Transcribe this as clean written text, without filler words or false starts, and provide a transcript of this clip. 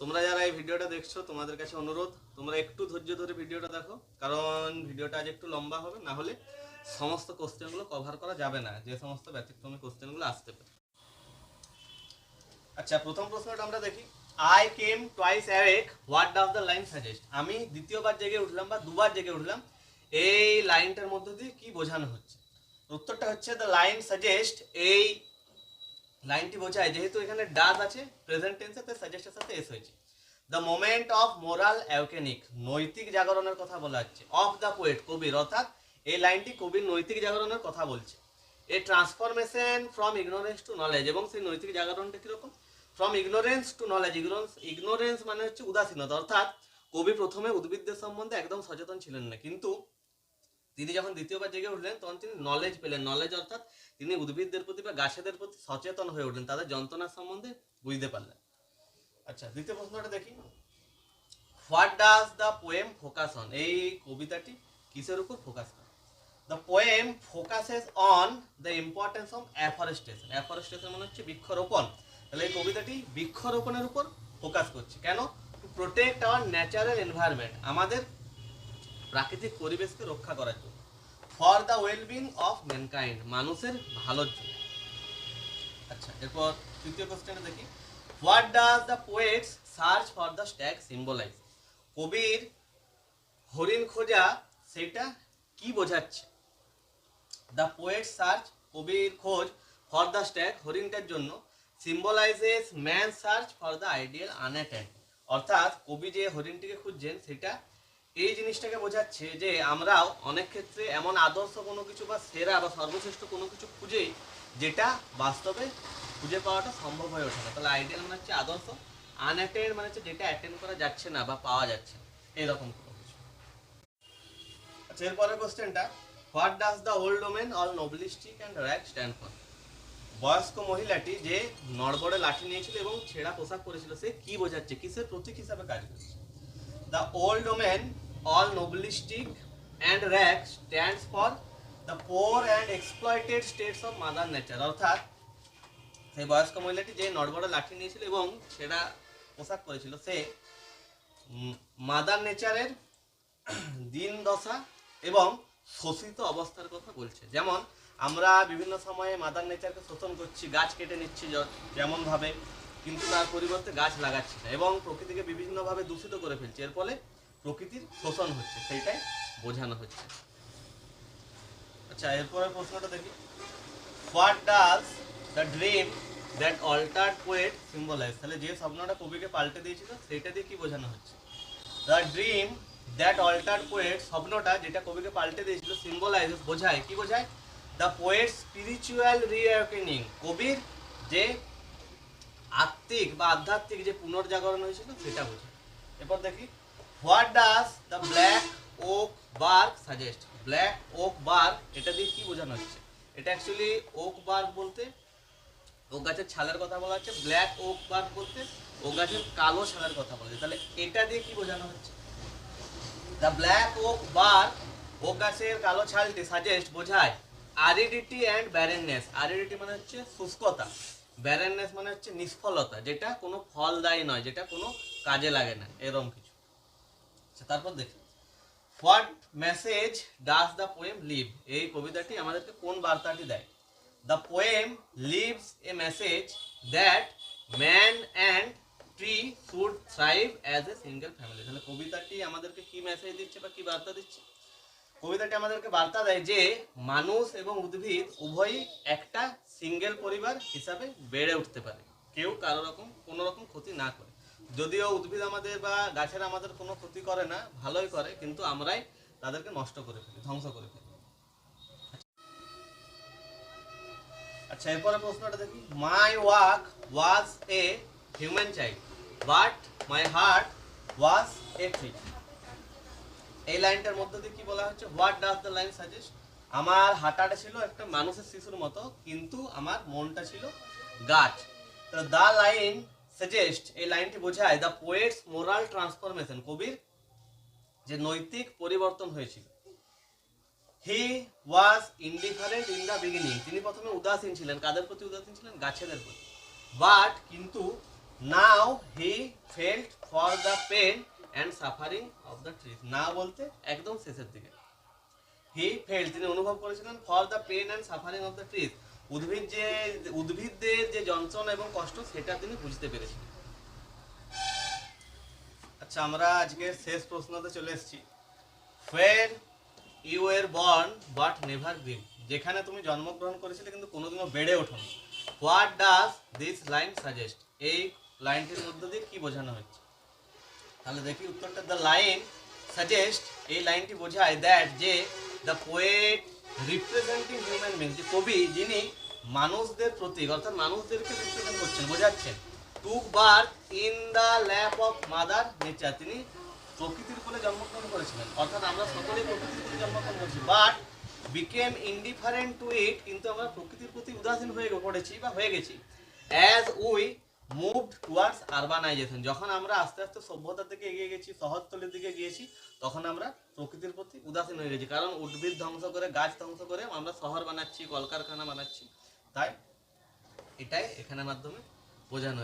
তোমরা যারা এই ভিডিওটা দেখছো তোমাদের কাছে অনুরোধ, তোমরা একটু ধৈর্য ধরে ভিডিওটা দেখো, কারণ ভিডিওটা আজ একটু লম্বা হবে, না হলে সমস্ত কোশ্চেনগুলো কভার করা যাবে না, যে সমস্ত ব্যতিক্রমী কোশ্চেনগুলো আসতে পারে। আচ্ছা, প্রথম প্রশ্নটা আমরা দেখি। I came twice awake, what does the line suggest? আমি দ্বিতীয়বার জেগে উঠলাম বা দুবার জেগে উঠলাম, এই লাইনটার মধ্য দিয়ে কি বোঝানো হচ্ছে? উত্তরটা হচ্ছে দ্য লাইন সাজেস্ট। এই লাইনটি বোঝায়, যেহেতু এখানে ডাজ আছে প্রেজেন্ট টেন্সে, তাই সাজেস্টের সাথে এস হয়েছে। দ্য মোমেন্ট অফ মোরাল অ্যাওকেনিক, নৈতিক জাগরণের কথা বলা হচ্ছে। অফ দ্য পোয়েট, কবির, অর্থাৎ এই লাইনটি কবির নৈতিক জাগরণের কথা বলছে। A transformation from ignorance to knowledge, এবং সেই নৈতিক জাগরণটা কিরকম? From ignorance to knowledge. Ignorance মানে হচ্ছে উদাসীনতা, অর্থাৎ কবি প্রথমে উদ্ভিদদের সম্বন্ধে একদম সচেতন ছিলেন না, কিন্তু তিনি যখন দ্বিতীয়বার জেগে উঠলেন তখন তিনি নলেজ পেলেন। নলেজ অর্থাৎ তিনি উদ্ভিদদের প্রতি বা গাছেদের প্রতি সচেতন হয়ে উঠলেন, তাদের যন্ত্রণার সম্বন্ধে বুঝতে পারলেন। আচ্ছা, দ্বিতীয় প্রশ্নটা দেখি। What does the poem focus on? এই কবিতাটি কিসের উপর ফোকাস করে? The poem focuses on the importance of afforestation. Afforestation মানে হচ্ছে বৃক্ষরোপণ। তাহলে এই কবিতাটি বৃক্ষরোপণের উপর ফোকাস করছে। কেন? To protect our natural environment, আমাদের প্রাকৃতিক পরিবেশকে রক্ষা করার জন্য। For the wellbeing of mankind, মানুষের ভালোর জন্য। আচ্ছা, এরপর তৃতীয় কোশ্চেনে দেখি। What does the poet's search for the stag symbolise? কবির হরিণ খোঁজা সেটা কি বোঝাচ্ছে? দ্য পোয়েট সার্চ, কবির খোঁজ, ফর দ্য স্ট্যাগ, হরিণটার জন্য, symbolises man search for the ideal unattained, অর্থাৎ কবি যে হরিণটিকে খুঁজছেন সেটা এই জিনিসটাকে বোঝাচ্ছে যে আমরাও অনেক ক্ষেত্রে এমন আদর্শ কোনো কিছু বা সেরা বা সর্বশ্রেষ্ঠ কোনো কিছু খুঁজেই যেটা বাস্তবে খুঁজে পাওয়াটা সম্ভব হয়ে ওঠে না। তাহলে আইডিয়াল মানে হচ্ছে আদর্শ, আনঅ্যাটেন্ড মানে হচ্ছে যেটা অ্যাটেন্ড করা যাচ্ছে না বা পাওয়া যাচ্ছে না, এরকম কোনো কিছু। আচ্ছা, এরপরের কোশ্চেনটা। What does the old woman all knobbly stick and rag stand for? বয়স্ক মহিলাটি যে নড়বড়ে লাঠি নিয়েছিল এবং ছেঁড়া পোশাক পরেছিল, সে কি বোঝাচ্ছে, কিসের প্রতীক হিসাবে কাজ করছে? The old woman all knobbly stick and rag stands for the poor and exploited states of mother nature, অর্থাৎ সেই বয়স্ক মহিলাটি যে নড়বড়ে লাঠি নিয়েছিল এবং ছেঁড়া পোশাক পরেছিল, সে মাদার নেচারের দিন দশা এবং শোষিত অবস্থার কথা বলছে। যেমন আমরা বিভিন্ন সময়ে মাদার নেচারকে শোষণ করছি, গাছ কেটে নিচ্ছি যেমনভাবে, কিন্তু তার পরিবর্তে গাছ লাগাচ্ছি না, এবং প্রকৃতিকে বিভিন্নভাবে দূষিত করে ফেলছি, এর ফলে প্রকৃতির শোষণ হচ্ছে, সেইটাই বোঝানো হচ্ছে। আচ্ছা, এরপরের প্রশ্নটা দেখি। What does the dream that altered poet symbolise? তাহলে যে স্বপ্নটা কবিকে পাল্টে দিয়েছিল সেইটা দিয়ে কি বোঝানো হচ্ছে? The dream that altered poet, স্বপ্নটা যেটা কবিকে পাল্টে দিয়েছিল, সিম্বলাইজেস বোঝায়, কি বোঝায়? দ্য পোয়েট স্পিরিচুয়াল রিঅ্যাওয়েকেনিং, কবির যে আত্মিক বা আধ্যাত্মিক যে পুনর্জাগরণ হয়েছিল সেটা বোঝায়। এরপর দেখি। What does the black oak bark suggest? Black oak bark, এটা দিয়ে কি বোঝানো হচ্ছে? এটা অ্যাকচুয়ালি ওক বার্ক বলতে ওক গাছের ছালের কথা বলা হচ্ছে, ব্ল্যাক ওক বার্ক বলতে ওক গাছের কালো ছালের কথা বলা হচ্ছে। তাহলে এটা দিয়ে কি বোঝানো হচ্ছে? The black oak bark, oak গাছের কালো ছালটি, সাজেস্ট বোঝায় আরিডিটি অ্যান্ড ব্যারেননেস। আরিডিটি মানে হচ্ছে শুষ্কতা, ব্যারেননেস মানে হচ্ছে নিষ্ফলতা, যেটা কোনো ফলদায়ী নয়, যেটা কোনো কাজে লাগে না, এরকম কিছু। আচ্ছা, তারপর দেখি। What message does the poem leave? এই কবিতাটি আমাদেরকে কোন বার্তাটি দেয়? The poem leaves a message that man and tree should thrive as a single family. তাহলে কবিতাটি আমাদেরকে কি মেসেজ দিচ্ছে বা কি বার্তা দিচ্ছে? কবিতাটি আমাদেরকে বার্তা দেয় যে মানুষ এবং উদ্ভিদ উভয়ই একটা সিঙ্গেল পরিবার হিসাবে বেড়ে উঠতে পারে, কেউ কারো রকম কোনো রকম ক্ষতি না করে। যদিও উদ্ভিদ আমাদের বা গাছেরা আমাদের কোনো ক্ষতি করে না, ভালোই করে, কিন্তু আমরাই তাদেরকে নষ্ট করে ফেলি, ধ্বংস করে ফেলি। আচ্ছা, এরপরে প্রশ্নটা দেখি। My walk was a human child but my heart was a tree. এই লাইনটার মধ্যে দিয়ে কি বলা হচ্ছে? What does the line suggest? আমার হাঁটাটা ছিল একটা মানুষের শিশুর মতো, কিন্তু আমার মনটা ছিল গাছ। তো দ্য লাইন সাজেস্ট, এই লাইনটি বোঝায় দ্য পোয়েটস মোরাল ট্রান্সফরমেশন, কবির যে নৈতিক পরিবর্তন হয়েছিল। He was indifferent in the beginning, তিনি প্রথমে উদাসীন ছিলেন, কাদের প্রতি উদাসীন ছিলেন? গাছেদের প্রতি। বাট কিন্তু now now he felt for the pain and suffering of the trees. না বলতে একদম শেষের দিকে। হি ফেল্ট তিনি অনুভব করেছিলেন for the pain and suffering of the trees উদ্ভিদদের যে যন্ত্রণা এবং কষ্ট সেটা তিনি বুঝতে পেরেছিলেন। আচ্ছা, আমরা আজকে শেষ প্রশ্নতে চলে এসেছি। Where you were born but never grew, যেখানে তুমি জন্মগ্রহণ করেছিলে কিন্তু কোনোদিনও বেড়ে ওঠোনি। What does this line suggest? এই লাইনটির মধ্য দিয়ে কি বোঝানো হচ্ছে? তাহলে দেখি উত্তরটা। দ্য লাইন সাজেস্ট, এই লাইনটি বোঝায় দ্যাট যে the poet representing human being, যে কবি যিনি মানুষদের প্রতীক অর্থাৎ মানুষদেরকে রিপ্রেজেন্ট করছেন, বোঝাচ্ছেন। Took birth in the lap of mother nature, তিনি প্রকৃতির কোলে জন্মগ্রহণ করেছিলেন, অর্থাৎ আমরা সকলেই প্রকৃতির কোলে জন্মগ্রহণ করেছি। বাট বিকেম ইনডিফারেন্ট টু ইট, কিন্তু আমরা প্রকৃতির প্রতি উদাসীন হয়ে পড়েছি বা হয়ে গেছি। As we moved towards urbanisation, যখন আমরা আস্তে আস্তে সভ্যতার দিকে এগিয়ে গেছি, শহরতলির দিকে গিয়েছি, তখন আমরা প্রকৃতির প্রতি উদাসীন হয়ে গেছি। কারণ উদ্ভিদ ধ্বংস করে, গাছ ধ্বংস করে আমরা শহর বানাচ্ছি, কলকারখানা বানাচ্ছি। তাই এটাই এখানের মাধ্যমে বোঝানো।